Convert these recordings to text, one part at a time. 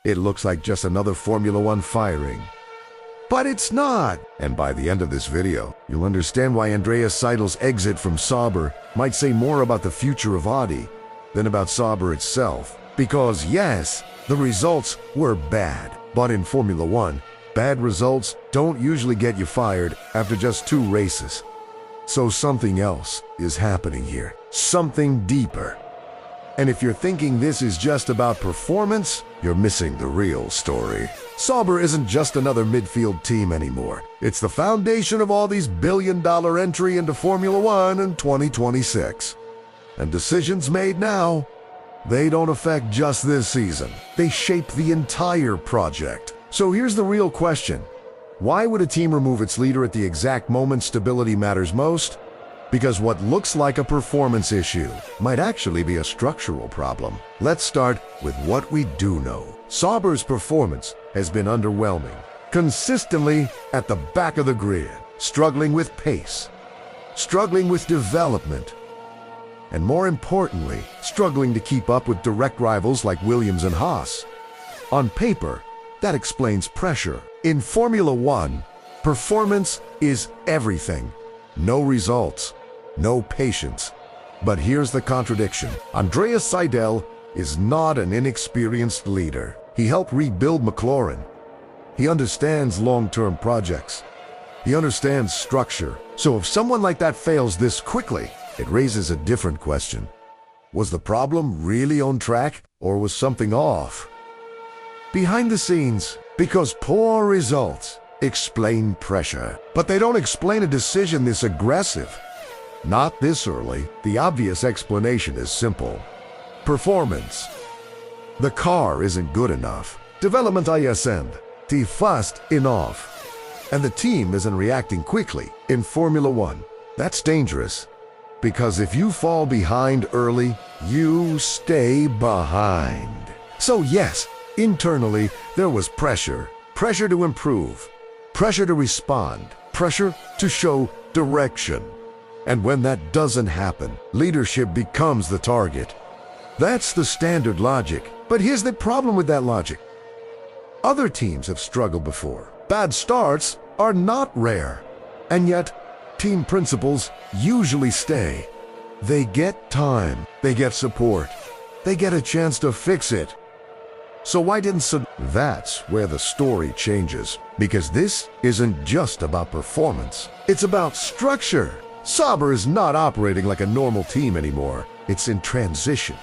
It looks like just another Formula One firing. But it's not! And by the end of this video, you'll understand why Andreas Seidl's exit from Sauber might say more about the future of Audi than about Sauber itself. Because yes, the results were bad. But in Formula One, bad results don't usually get you fired after just 2 races. So something else is happening here. Something deeper. And if you're thinking this is just about performance, you're missing the real story. Sauber isn't just another midfield team anymore. It's the foundation of Audi's billion-dollar entry into Formula One in 2026. And decisions made now, they don't affect just this season. They shape the entire project. So here's the real question. Why would a team remove its leader at the exact moment stability matters most? Because what looks like a performance issue might actually be a structural problem. Let's start with what we do know. Sauber's performance has been underwhelming. Consistently at the back of the grid, struggling with pace, struggling with development, and more importantly, struggling to keep up with direct rivals like Williams and Haas. On paper, that explains pressure. In Formula One, performance is everything. No results, no patience. But here's the contradiction. Andreas Seidl is not an inexperienced leader. He helped rebuild McLaren. He understands long-term projects. He understands structure. So if someone like that fails this quickly, it raises a different question. Was the problem really on track, or was something off? Behind the scenes, because poor results explain pressure, but they don't explain a decision this aggressive. Not this early. The obvious explanation is simple. Performance. The car isn't good enough. Development isn't fast enough. And the team isn't reacting quickly. In Formula One, that's dangerous. Because if you fall behind early, you stay behind. So yes, internally, there was pressure. Pressure to improve. Pressure to respond. Pressure to show direction. And when that doesn't happen, leadership becomes the target. That's the standard logic. But here's the problem with that logic. Other teams have struggled before. Bad starts are not rare. And yet, team principals usually stay. They get time. They get support. They get a chance to fix it. So why didn't That's where the story changes. Because this isn't just about performance. It's about structure. Sauber is not operating like a normal team anymore. It's in transition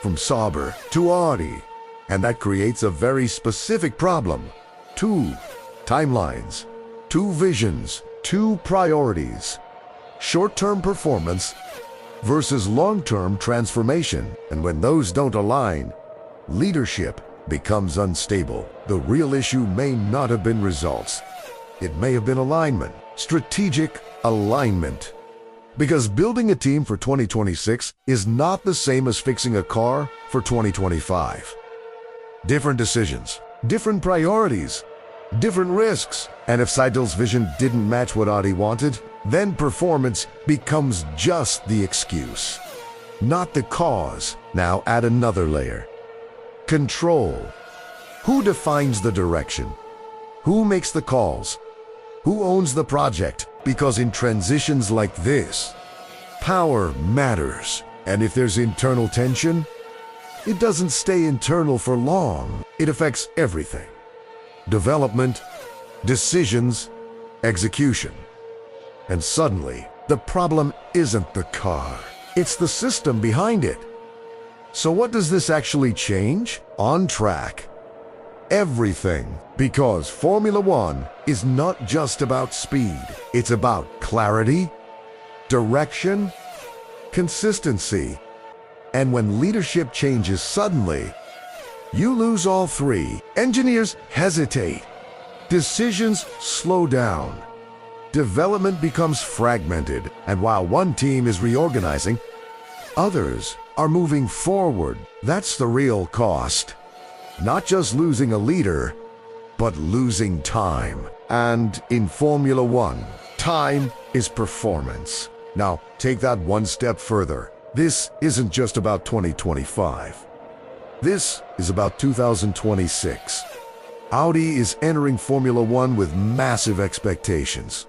from Sauber to Audi. And that creates a very specific problem. 2 timelines, 2 visions, 2 priorities. Short-term performance versus long-term transformation. And when those don't align, leadership becomes unstable. The real issue may not have been results. It may have been alignment, strategic alignment. Because building a team for 2026 is not the same as fixing a car for 2025. Different decisions, different priorities, different risks. And if Seidl's vision didn't match what Audi wanted, then performance becomes just the excuse, not the cause. Now add another layer. Control. Who defines the direction? Who makes the calls? Who owns the project? Because in transitions like this, power matters. And if there's internal tension, it doesn't stay internal for long. It affects everything. Development, decisions, execution. And suddenly, the problem isn't the car. It's the system behind it. So what does this actually change? On track. Everything. Because Formula One is not just about speed. It's about clarity, direction, consistency. And when leadership changes suddenly, you lose all 3. Engineers hesitate. Decisions slow down. Development becomes fragmented. And while one team is reorganizing, others are moving forward. That's the real cost. Not just losing a leader, but losing time. And in Formula One, time is performance. Now, take that one step further. This isn't just about 2025. This is about 2026. Audi is entering Formula One with massive expectations,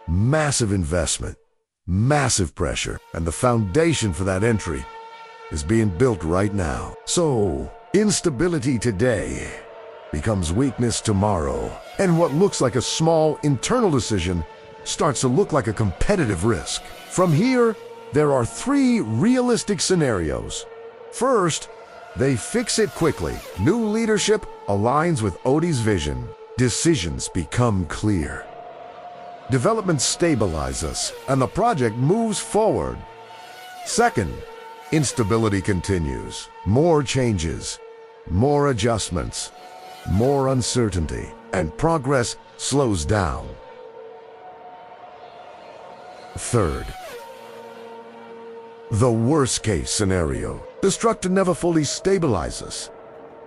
massive investment, massive pressure, and the foundation for that entry is being built right now. So, instability today becomes weakness tomorrow, and what looks like a small internal decision starts to look like a competitive risk. From here, there are three realistic scenarios. First, they fix it quickly. New leadership aligns with Audi's vision. Decisions become clear. Development stabilizes, and the project moves forward. Second, instability continues. More changes, more adjustments, more uncertainty, and progress slows down. Third, the worst-case scenario. The structure never fully stabilizes,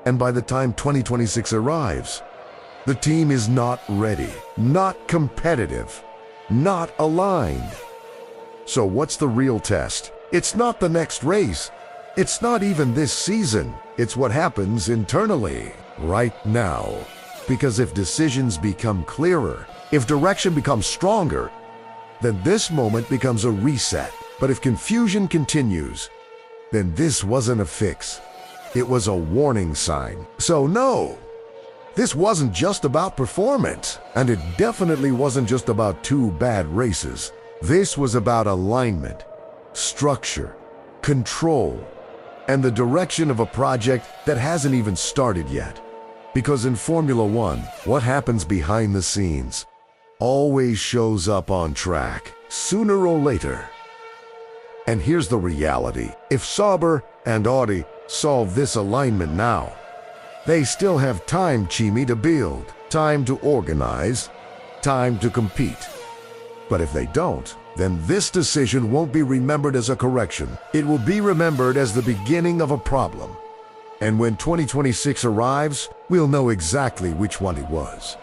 and by the time 2026 arrives, the team is not ready, not competitive, not aligned. So what's the real test? It's not the next race. It's not even this season. It's what happens internally, right now. Because if decisions become clearer, if direction becomes stronger, then this moment becomes a reset. But if confusion continues, then this wasn't a fix. It was a warning sign. So no, this wasn't just about performance, and it definitely wasn't just about two bad races. This was about alignment, structure, control, and the direction of a project that hasn't even started yet. Because in Formula One, what happens behind the scenes always shows up on track, sooner or later. And here's the reality. If Sauber and Audi solve this alignment now, they still have time, Chimi, to build, time to organize, time to compete. But if they don't, then this decision won't be remembered as a correction. It will be remembered as the beginning of a problem. And when 2026 arrives, we'll know exactly which one it was.